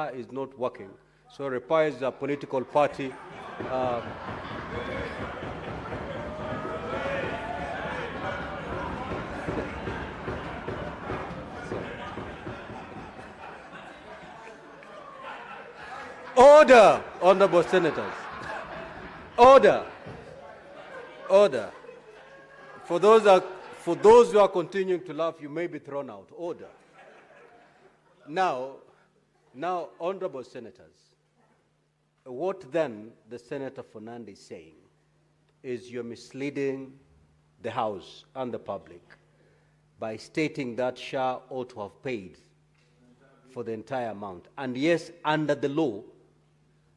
is not working. So it requires a political party. Order, honorable senators. Order. Order. For those who are continuing to laugh, you may be thrown out. Order. Now, honorable senators, what then the Senator Fernandez is saying is you're misleading the House and the public by stating that SHA ought to have paid for the entire amount. And yes, under the law,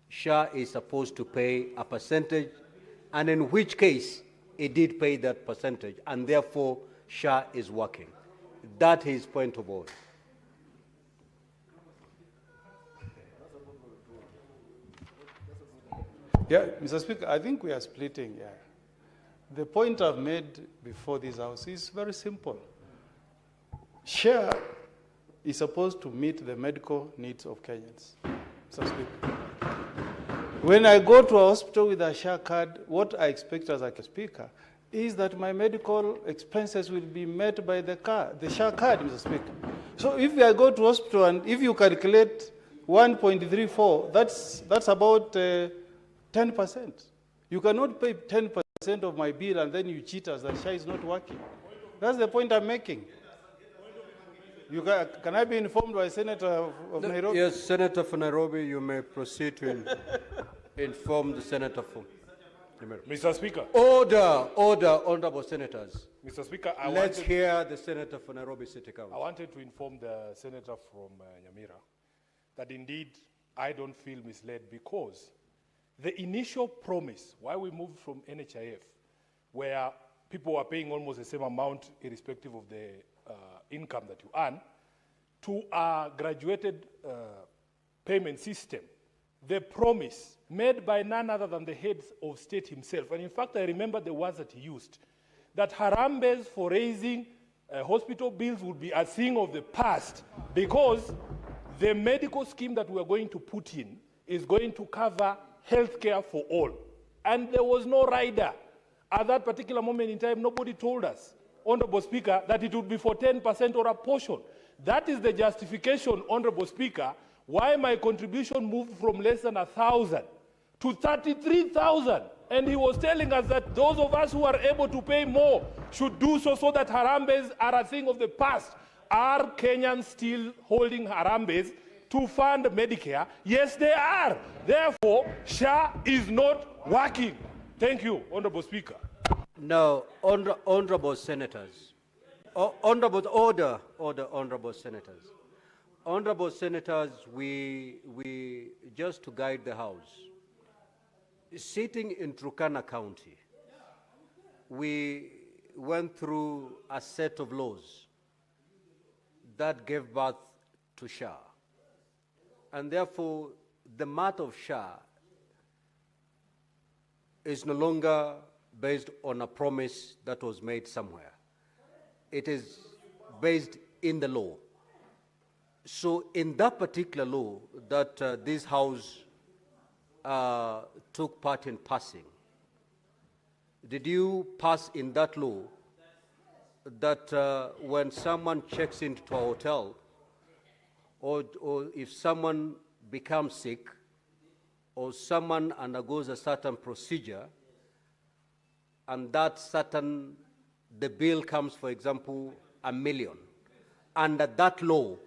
SHA is supposed to pay a percentage, and in which case it did pay that percentage, and therefore SHA is working. That is point of order. Yeah, Mr. Speaker, I think we are splitting. Yeah. The point I've made before this House is very simple. SHA is supposed to meet the medical needs of Kenyans, Mr. Speaker. When I go to a hospital with a SHA card, what I expect as a speaker is that my medical expenses will be met by the SHA card, Mr. Speaker. So if I go to hospital and if you calculate 1.34, that's about 10%. You cannot pay 10% of my bill and then you cheat us that SHA is not working. That's the point I'm making. Can I be informed by Senator of Nairobi? Yes, Senator for Nairobi, you may proceed to inform the Senator for Mr. Speaker. Order, honorable senators. Mr. Speaker, let's hear the Senator for Nairobi City Council. I wanted to inform the Senator from Nyamira that indeed I don't feel misled, because the initial promise, why we moved from NHIF, where people were paying almost the same amount irrespective of the income that you earn, to a graduated payment system, the promise made by none other than the head of state himself, and in fact I remember the words that he used, that Harambes for raising hospital bills would be a thing of the past, because the medical scheme that we are going to put in is going to cover health care for all. And there was no rider. At that particular moment in time, nobody told us, Honorable Speaker, that it would be for 10% or a portion. That is the justification, Honorable Speaker, why my contribution moved from less than 1,000 to 33,000. And he was telling us that those of us who are able to pay more should do so, so that Harambes are a thing of the past. Are Kenyans still holding Harambes to fund Medicare? Yes, they are. Therefore, SHA is not working. Thank you, Honorable Speaker. Now, honorable senators, honorable senators. Honorable senators, we just to guide the House, sitting in Turkana County, we went through a set of laws that gave birth to SHA. And therefore, the matter of SHA is no longer based on a promise that was made somewhere. It is based in the law. So in that particular law that this House took part in passing, did you pass in that law that when someone checks into a hotel, or if someone becomes sick, or someone undergoes a certain procedure, and the bill comes, for example, $1 million, under that law,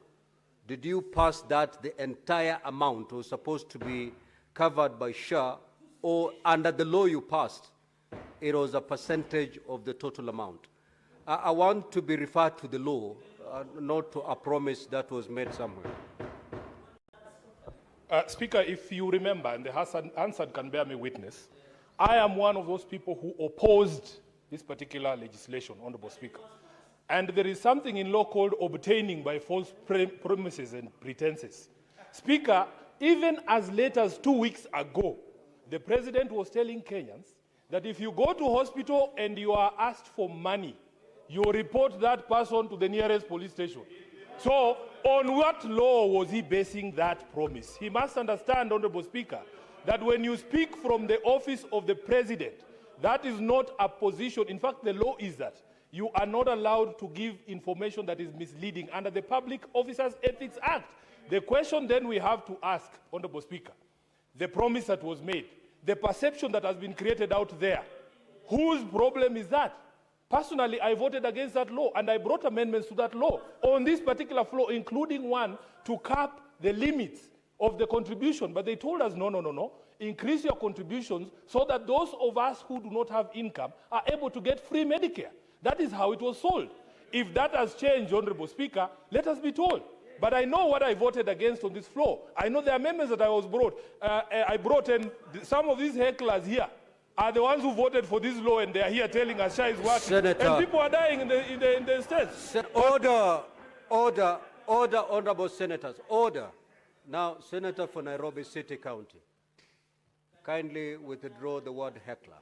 did you pass that the entire amount was supposed to be covered by SHA, or under the law you passed, it was a percentage of the total amount? I want to be referred to the law, not to a promise that was made somewhere. Speaker, if you remember, and the Hansard can bear me witness, I am one of those people who opposed this particular legislation, Honorable Speaker. And there is something in law called obtaining by false promises and pretenses. Speaker, even as late as 2 weeks ago, the President was telling Kenyans that if you go to hospital and you are asked for money, you report that person to the nearest police station. So On what law was he basing that promise? He must understand, Honorable Speaker, that when you speak from the office of the President, that is not a position. In fact, the law is that you are not allowed to give information that is misleading under the Public Officers Ethics Act. The question then we have to ask, Honorable Speaker, the promise that was made, the perception that has been created out there, whose problem is that? Personally, I voted against that law, and I brought amendments to that law on this particular floor, including one to cap the limits of the contribution. But they told us, no, no, no, no. Increase your contributions so that those of us who do not have income are able to get free Medicare. That is how it was sold. If that has changed, Honorable Speaker, let us be told. But I know what I voted against on this floor. I know the amendments that I brought, and some of these hecklers here are the ones who voted for this law, and they are here telling us SHA is working. Senator, and people are dying in the states. Order, order, order, honorable senators, order. Now, Senator for Nairobi City County, kindly withdraw the word heckler.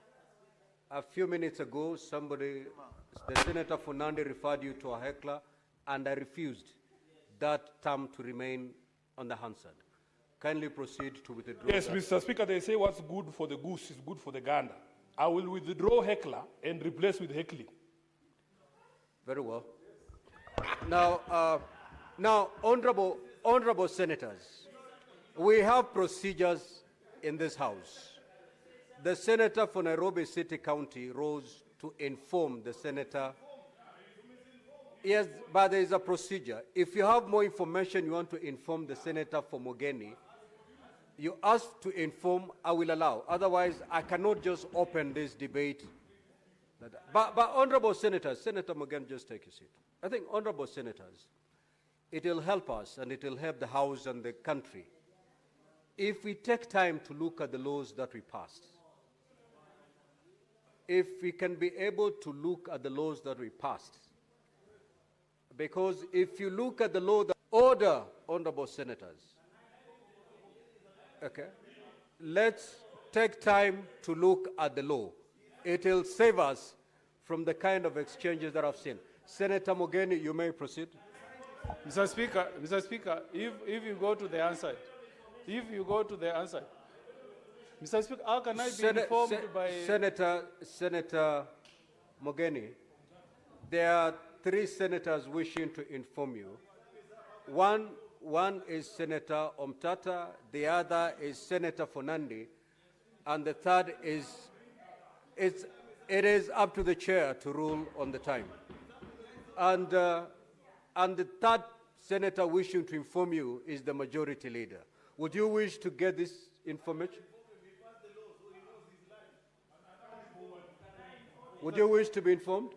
A few minutes ago, the Senator for Nandi referred you to a heckler, and I refused that term to remain on the Hansard. Kindly proceed to withdraw. Yes, Mr. Speaker, they say what's good for the goose is good for the gander. I will withdraw heckler and replace with heckling. Very well. Now, honorable senators, we have procedures in this House. The Senator for Nairobi City County rose to inform the Senator. Yes, but there is a procedure. If you have more information you want to inform the Senator for Mogeni, you ask to inform, I will allow. Otherwise, I cannot just open this debate. But honorable senators, Senator Mogeni, just take your seat. I think, honorable senators, it will help us and it will help the House and the country if we take time to look at the laws that we passed. If we can be able to look at the laws that we passed. Because if you look at the law, order, honorable senators. Okay. Let's take time to look at the law. It will save us from the kind of exchanges that I've seen. Senator Mogeni, you may proceed. Mr. Speaker, if you go to the answer, Mr. Speaker, how can I be informed by... Senator Mogeni, there are 3 senators wishing to inform you. One is Senator Omtata, the other is Senator Fonandi, and the third is, it is up to the chair to rule on the time. And the third senator wishing to inform you is the majority leader. Would you wish to get this information? Would you wish to be informed?